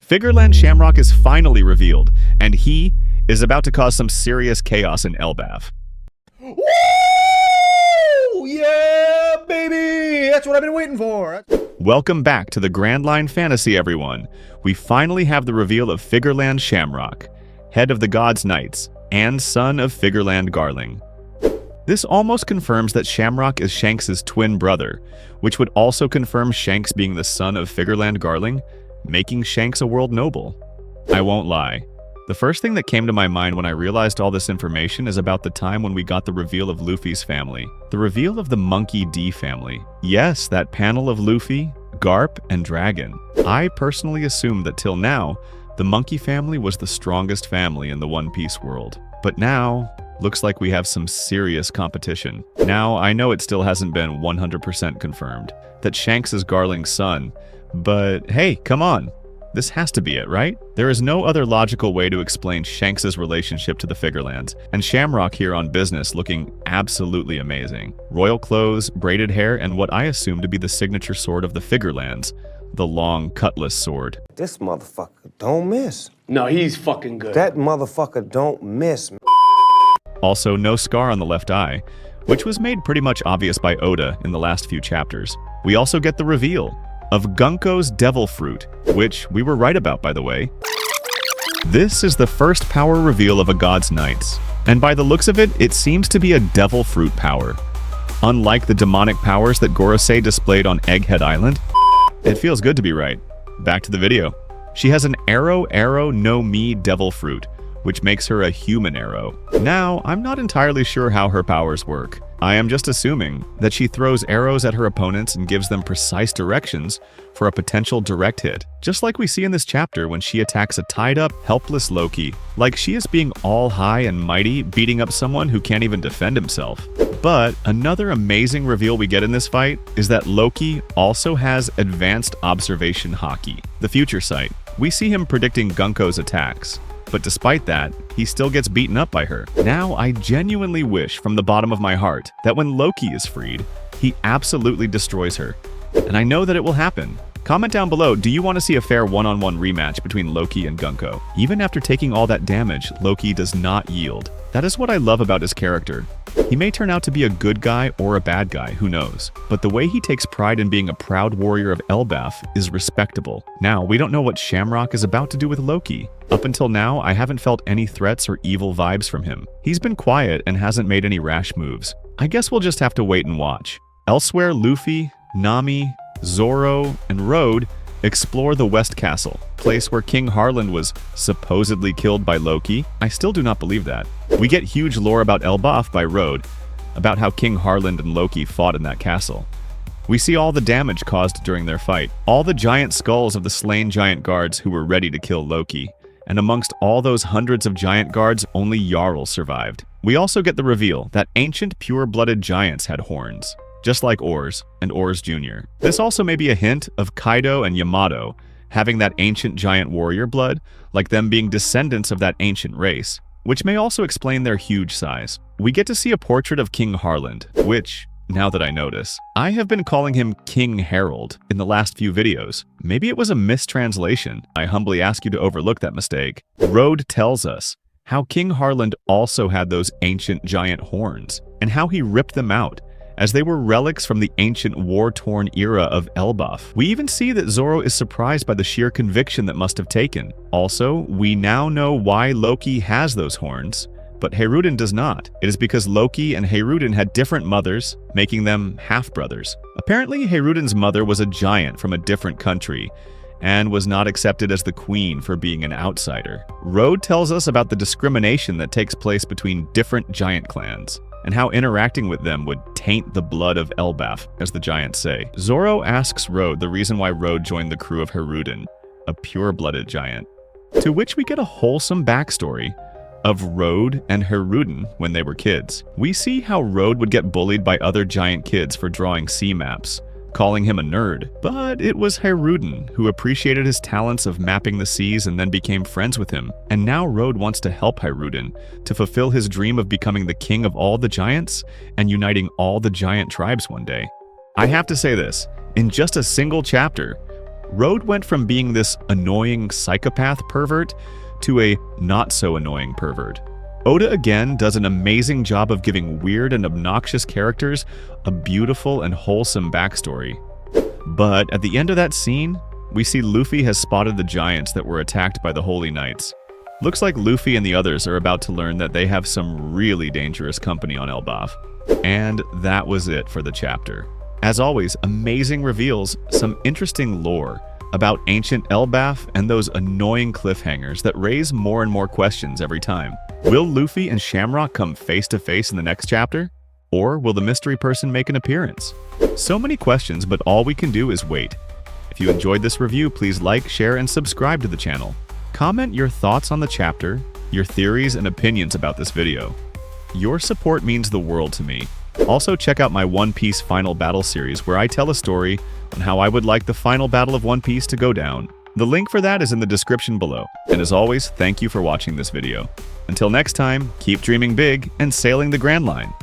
Figarland Shamrock is finally revealed, and he is about to cause some serious chaos in Elbaph. Woo! Yeah, baby! That's what I've been waiting for. Welcome back to the Grand Line Fantasy, everyone. We finally have the reveal of Figarland Shamrock, head of the Gods' Knights, and son of Figarland Garling. This almost confirms that Shamrock is Shanks' twin brother, which would also confirm Shanks being the son of Figarland Garling, making Shanks a world noble. I won't lie. The first thing that came to my mind when I realized all this information is about the time when we got the reveal of Luffy's family. The reveal of the Monkey D family. Yes, that panel of Luffy, Garp, and Dragon. I personally assumed that till now, the Monkey family was the strongest family in the One Piece world. But now, looks like we have some serious competition. Now, I know it still hasn't been 100% confirmed that Shanks is Garling's son, but hey, come on. This has to be it, right? There is no other logical way to explain Shanks' relationship to the Figarlands, and Shamrock here on business looking absolutely amazing. Royal clothes, braided hair, and what I assume to be the signature sword of the Figarlands, the long cutlass sword. This motherfucker don't miss. No, he's fucking good. That motherfucker don't miss. Also, no scar on the left eye, which was made pretty much obvious by Oda in the last few chapters. We also get the reveal of Gunko's Devil Fruit, which we were right about, by the way. This is the first power reveal of a God's Knights, and by the looks of it, it seems to be a Devil Fruit power. Unlike the demonic powers that Gorosei displayed on Egghead Island, it feels good to be right. Back to the video. She has an Arrow no Mi Devil Fruit, which makes her a human arrow. Now, I'm not entirely sure how her powers work. I am just assuming that she throws arrows at her opponents and gives them precise directions for a potential direct hit, just like we see in this chapter when she attacks a tied-up, helpless Loki, like she is being all high and mighty, beating up someone who can't even defend himself. But another amazing reveal we get in this fight is that Loki also has advanced observation haki, the future sight. We see him predicting Gunko's attacks, but despite that, he still gets beaten up by her. Now, I genuinely wish from the bottom of my heart that when Loki is freed, he absolutely destroys her. And I know that it will happen. Comment down below, do you want to see a fair one-on-one rematch between Loki and Gunko? Even after taking all that damage, Loki does not yield. That is what I love about his character. He may turn out to be a good guy or a bad guy, who knows? But the way he takes pride in being a proud warrior of Elbaph is respectable. Now, we don't know what Shamrock is about to do with Loki. Up until now, I haven't felt any threats or evil vibes from him. He's been quiet and hasn't made any rash moves. I guess we'll just have to wait and watch. Elsewhere, Luffy, Nami, Zoro, and Road explore the West Castle, place where King Harland was supposedly killed by Loki. I still do not believe that. We get huge lore about Elbaph by Road, about how King Harland and Loki fought in that castle. We see all the damage caused during their fight, all the giant skulls of the slain giant guards who were ready to kill Loki, and amongst all those hundreds of giant guards, only Jarl survived. We also get the reveal that ancient pure-blooded giants had horns, just like Oars and Oars Jr. This also may be a hint of Kaido and Yamato having that ancient giant warrior blood, like them being descendants of that ancient race, which may also explain their huge size. We get to see a portrait of King Harland, which, now that I notice, I have been calling him King Harold in the last few videos. Maybe it was a mistranslation. I humbly ask you to overlook that mistake. Road tells us how King Harland also had those ancient giant horns, and how he ripped them out, as they were relics from the ancient war-torn era of Elbaph. We even see that Zoro is surprised by the sheer conviction that must have taken. Also, we now know why Loki has those horns, but Heiruden does not. It is because Loki and Heiruden had different mothers, making them half-brothers. Apparently, Heiruden's mother was a giant from a different country, and was not accepted as the queen for being an outsider. Road tells us about the discrimination that takes place between different giant clans, and how interacting with them would taint the blood of Elbaph, as the giants say. Zoro asks Road the reason why Road joined the crew of Heiruden, a pure-blooded giant, to which we get a wholesome backstory of Road and Heiruden when they were kids. We see how Road would get bullied by other giant kids for drawing sea maps, calling him a nerd. But it was Heiruden who appreciated his talents of mapping the seas and then became friends with him. And now Road wants to help Heiruden to fulfill his dream of becoming the king of all the giants and uniting all the giant tribes one day. I have to say this, in just a single chapter, Road went from being this annoying psychopath pervert to a not-so-annoying pervert. Oda again does an amazing job of giving weird and obnoxious characters a beautiful and wholesome backstory. But at the end of that scene, we see Luffy has spotted the giants that were attacked by the Holy Knights. Looks like Luffy and the others are about to learn that they have some really dangerous company on Elbaph. And that was it for the chapter. As always, amazing reveals, some interesting lore about ancient Elbaph, and those annoying cliffhangers that raise more and more questions every time. Will Luffy and Shamrock come face to face in the next chapter? Or will the mystery person make an appearance? So many questions, but all we can do is wait. If you enjoyed this review, please like, share, and subscribe to the channel. Comment your thoughts on the chapter, your theories and opinions about this video. Your support means the world to me. Also, check out my One Piece Final Battle series, where I tell a story on how I would like the final battle of One Piece to go down. The link for that is in the description below. And as always, thank you for watching this video. Until next time, keep dreaming big and sailing the Grand Line.